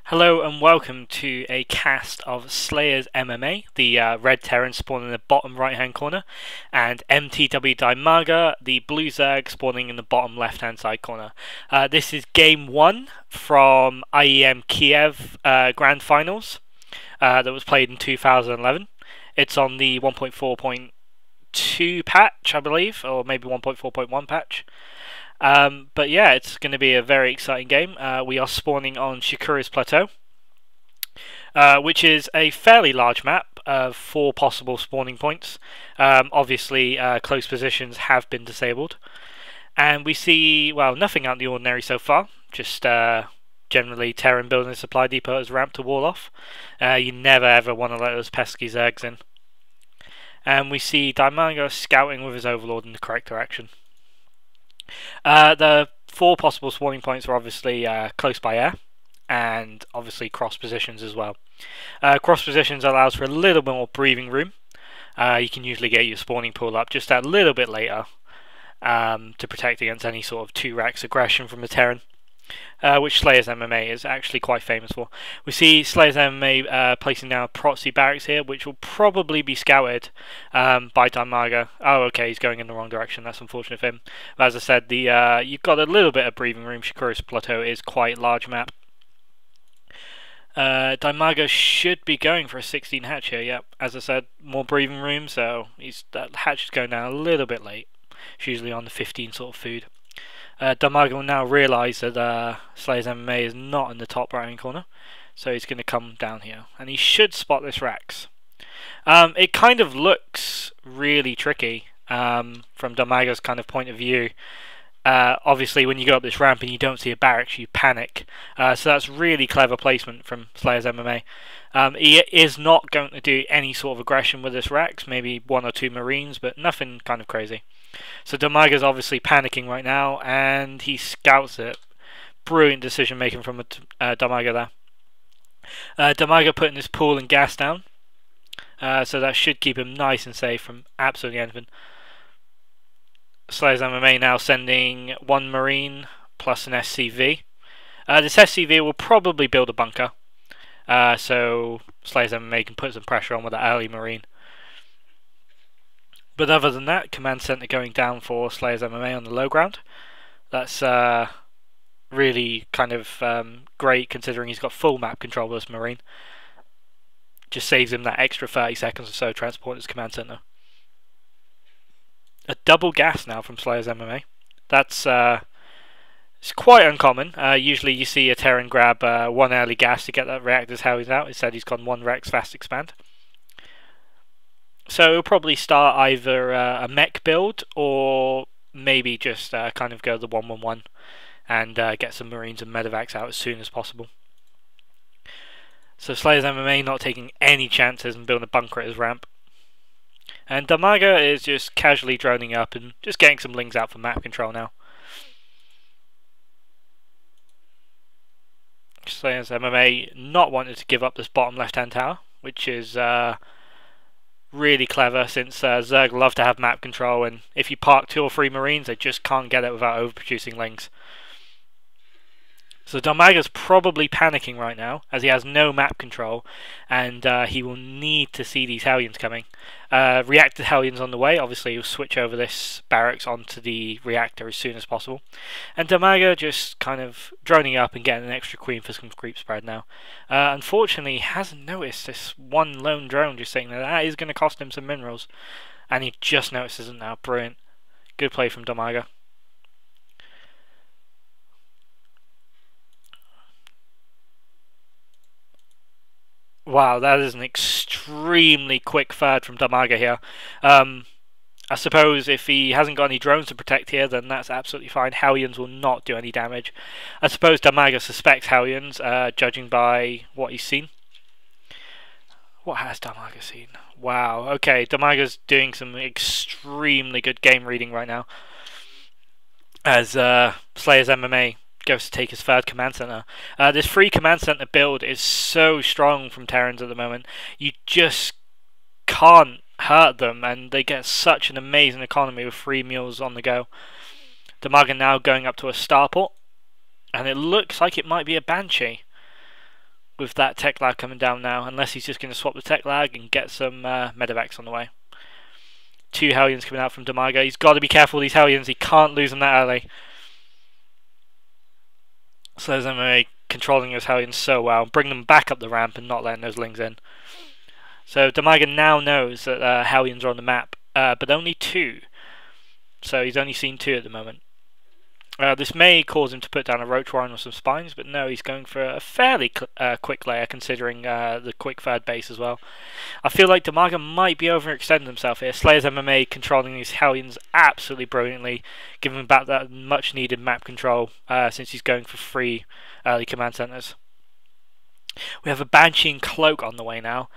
Hello and welcome to a cast of Slayers MMA, the red Terran spawning in the bottom right hand corner, and mTwDimaga, the blue Zerg spawning in the bottom left hand side corner. This is game 1 from IEM Kiev Grand Finals that was played in 2011. It's on the 1.4.2 patch, I believe, or maybe 1.4.1 patch. But yeah, it's going to be a very exciting game. We are spawning on Shikura's Plateau, which is a fairly large map of 4 possible spawning points. Obviously, close positions have been disabled. And we see, well, nothing out of the ordinary so far. Just generally Terran building a supply depot as ramp to wall off. You never ever want to let those pesky Zergs in. And we see Dimaga scouting with his overlord in the correct direction. The 4 possible spawning points are obviously close by air, and obviously cross positions as well. Cross positions allows for a little bit more breathing room. You can usually get your spawning pool up just a little bit later to protect against any sort of 2-racks aggression from the Terran, which SlayersMMA is actually quite famous for. We see SlayersMMA placing down a proxy barracks here, which will probably be scouted by Dimaga. Oh, okay, he's going in the wrong direction. That's unfortunate for him. But as I said, you've got a little bit of breathing room. Shikura's Plateau is quite a large map. Dimaga should be going for a 16 hatch here. Yep, as I said, more breathing room, so that hatch is going down a little bit late. It's usually on the 15 sort of food. Dimaga will now realise that SlayersMMA is not in the top right hand corner, so he's going to come down here, and he should spot this Rax. It kind of looks really tricky from Dimaga's kind of point of view. Obviously, when you go up this ramp and you don't see a barracks, you panic. So that's really clever placement from SlayersMMA. He is not going to do any sort of aggression with this Rax, maybe 1 or 2 Marines, but nothing kind of crazy. So Dimaga's obviously panicking right now, and he scouts it. Brilliant decision making from Dimaga there. Dimaga putting his pool and gas down, so that should keep him nice and safe from absolutely anything. SlayersMMA now sending 1 Marine plus an SCV. This SCV will probably build a bunker, so SlayersMMA can put some pressure on with the early Marine. But other than that, command center going down for SlayersMMA on the low ground. That's really kind of great, considering he's got full map control with this Marine. Just saves him that extra 30 seconds or so transporting his command center. A double gas now from SlayersMMA. That's it's quite uncommon. Usually you see a Terran grab 1 early gas to get that reactor's housed out. Instead he's gone 1 Rex fast expand. So he'll probably start either a mech build, or maybe just kind of go the 1-1-1 and get some Marines and medevacs out as soon as possible. So SlayersMMA not taking any chances and building a bunker at his ramp. And Dimaga is just casually droning up and just getting some lings out for map control now. SlayersMMA not wanting to give up this bottom left hand tower, which is really clever, since Zerg love to have map control, and if you park 2 or 3 Marines, they just can't get it without overproducing lings. So Dimaga's probably panicking right now, as he has no map control, and he will need to see these Hellions coming. Reactor Hellions on the way. Obviously he'll switch over this barracks onto the reactor as soon as possible. And Dimaga just kind of droning up and getting an extra queen for some creep spread now. Unfortunately, he hasn't noticed this 1 lone drone just saying that is going to cost him some minerals. And he just notices it now. Brilliant. Good play from Dimaga. Wow, that is an extremely quick third from Dimaga here. I suppose if he hasn't got any drones to protect here, then that's absolutely fine. Hellions will not do any damage. I suppose Dimaga suspects Hellions, judging by what he's seen. What has Dimaga seen? Wow, okay, Dimaga's doing some extremely good game reading right now, as SlayersMMA goes to take his 3rd command center. This free command center build is so strong from Terrans at the moment. You just can't hurt them, and they get such an amazing economy with 3 mules on the go. Dimaga now going up to a starport, and it looks like it might be a Banshee. with that tech lag coming down now, unless he's just going to swap the tech lag and get some medevacs on the way. 2 Hellions coming out from Dimaga. He's got to be careful with these Hellions. He can't lose them that early. SlayersMMA controlling those Hellions so well, bring them back up the ramp and not letting those Lings in. So Dimaga now knows that Hellions are on the map, but only 2. So he's only seen 2 at the moment. This may cause him to put down a Roach Warren or some Spines, but no, he's going for a fairly quick layer considering the quick third base as well. I feel like Dimaga might be overextending himself here. SlayersMMA controlling these Hellions absolutely brilliantly, giving him back that much needed map control since he's going for 3 early command centers. We have a Banshee and Cloak on the way now.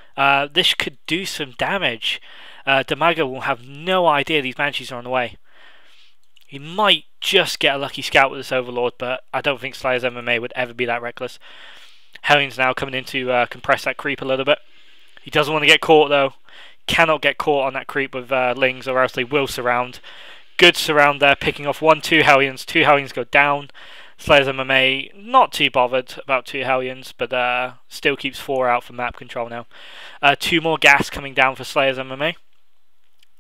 This could do some damage. Dimaga will have no idea these Banshees are on the way. He might just get a lucky scout with this Overlord, but I don't think SlayersMMA would ever be that reckless. Hellion's now coming in to compress that creep a little bit. He doesn't want to get caught though. Cannot get caught on that creep with Lings, or else they will surround. Good surround there, picking off 1-2 Hellions. 2 Hellions go down. SlayersMMA not too bothered about 2 Hellions, but still keeps 4 out for map control now. 2 more gas coming down for SlayersMMA.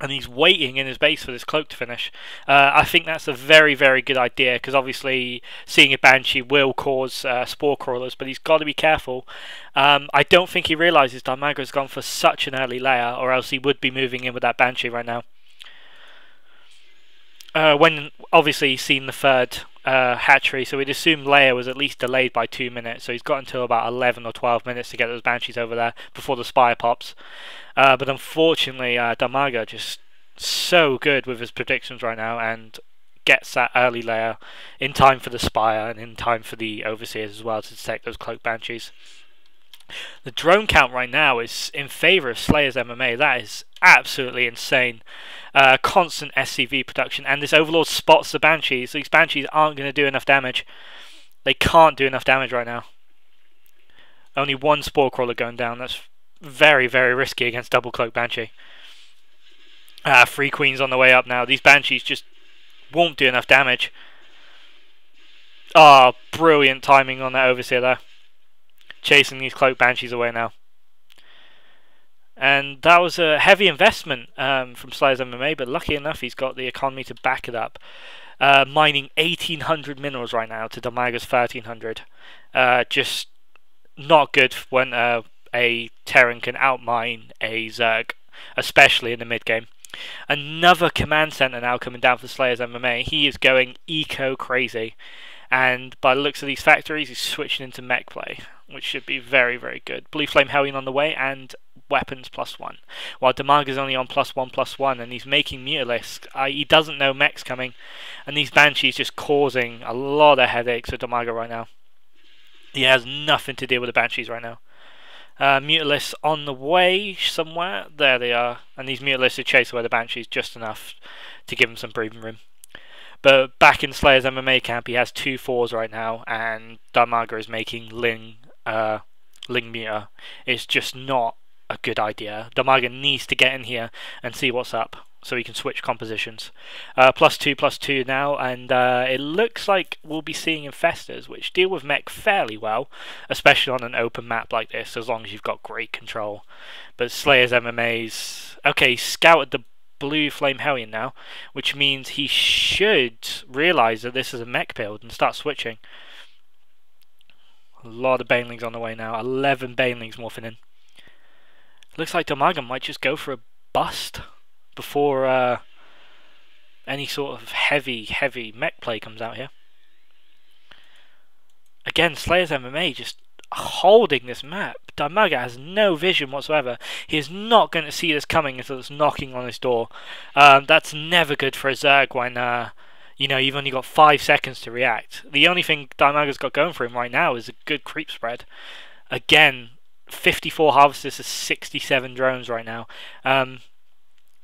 And he's waiting in his base for this Cloak to finish. I think that's a very, very good idea, because obviously seeing a Banshee will cause Spore Crawlers, but he's got to be careful. I don't think he realises Dimaga's gone for such an early layer, or else he would be moving in with that Banshee right now. When obviously he's seen the 3rd hatchery, so we'd assume layer was at least delayed by 2 minutes, so he's got until about 11 or 12 minutes to get those Banshees over there before the Spire pops. But unfortunately, Dimaga just so good with his predictions right now and gets that early layer in time for the Spire and in time for the Overseers as well to detect those Cloak Banshees. The drone count right now is in favour of SlayersMMA. That is absolutely insane. Constant SCV production, and this Overlord spots the Banshees. These Banshees aren't going to do enough damage. They can't do enough damage right now. Only 1 Spore Crawler going down. That's very, very risky against double Cloak Banshee. 3 Queens on the way up now. These Banshees just won't do enough damage. Ah, brilliant timing on that Overseer there. Chasing these Cloak Banshees away now. And that was a heavy investment from SlayersMMA, but lucky enough he's got the economy to back it up. Mining 1,800 minerals right now to Dimaga's 1,300. Just not good when a Terran can outmine a Zerg, especially in the mid game. Another command center now coming down for SlayersMMA. He is going eco crazy, and by the looks of these factories, he's switching into mech play, which should be very, very good. Blue Flame Hellion on the way, and weapons +1. While Dimaga's only on +1/+1, and he's making Mutalisks. He doesn't know mech's coming, and these Banshees just causing a lot of headaches for Dimaga right now. He has nothing to deal with the Banshees right now. Mutalisks on the way somewhere. There they are. And these Mutalisks are chased away the Banshees just enough to give him some breathing room. But back in SlayersMMA camp, he has 2 4s right now, and Dimaga is making Ling Muta. It's just not a good idea. Dimaga needs to get in here and see what's up, so he can switch compositions. +2/+2 now, and it looks like we'll be seeing Infestors, which deal with mech fairly well, especially on an open map like this, as long as you've got great control. But SlayersMMA's... Okay, scouted the Blue Flame Hellion now, which means he should realise that this is a mech build and start switching. A lot of Banelings on the way now, 11 Banelings morphing in. Looks like Dimaga might just go for a bust before any sort of heavy mech play comes out here. Again, SlayersMMA just holding this map. Dimaga has no vision whatsoever. He is not going to see this coming until it's knocking on his door. That's never good for a Zerg when you know, you've only got 5 seconds to react. The only thing Dimaga's got going for him right now is a good creep spread. Again, 54 harvesters to 67 drones right now.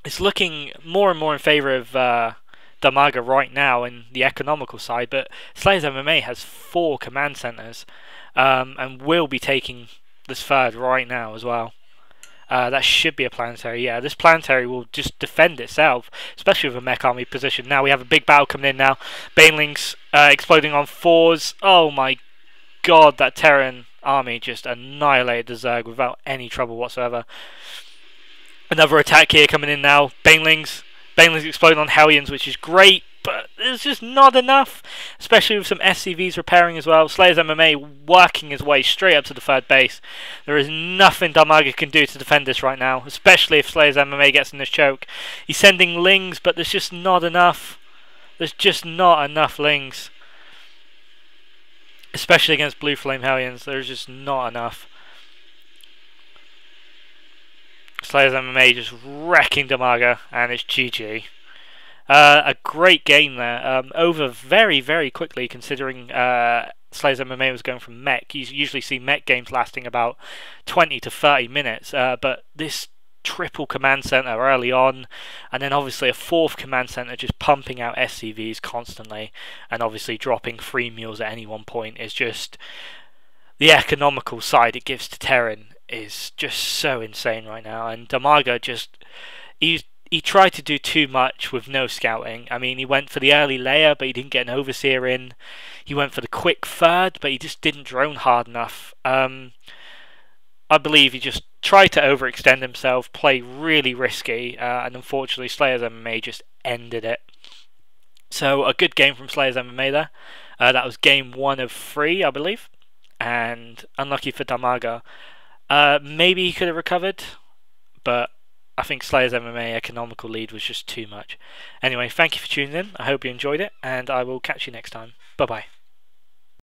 It's looking more and more in favour of Dimaga right now in the economical side, but SlayersMMA has 4 command centres and will be taking this 3rd right now as well. That should be a planetary. Yeah, this planetary will just defend itself, especially with a mech army position. Now we have a big battle coming in now. Banelings exploding on 4s. Oh my god, that Terran. army just annihilated the Zerg without any trouble whatsoever. Another attack here coming in now. Banelings exploding on Hellions, which is great, but there's just not enough, especially with some SCVs repairing as well. SlayersMMA working his way straight up to the third base. There is nothing Dimaga can do to defend this right now, especially if SlayersMMA gets in this choke. He's sending Lings, but there's just not enough. There's just not enough Lings. Especially against Blue Flame Hellions, there's just not enough. SlayersMMA just wrecking Dimaga, and it's GG. A great game there, over very, very quickly considering SlayersMMA was going from mech. You usually see mech games lasting about 20 to 30 minutes, but this triple command center early on, and then obviously a fourth command center just pumping out SCVs constantly, and obviously dropping free mules at any one point is just the economical side it gives to Terran is just so insane right now. And Dimaga just he tried to do too much with no scouting. I mean, he went for the early layer, but he didn't get an overseer in. He went for the quick third, but he just didn't drone hard enough. I believe he just tried to overextend himself, play really risky, and unfortunately SlayersMMA just ended it. So a good game from SlayersMMA there. That was game 1 of 3, I believe, and unlucky for Dimaga. Maybe he could have recovered, but I think SlayersMMA economical lead was just too much. Anyway, thank you for tuning in. I hope you enjoyed it, and I will catch you next time. Bye bye.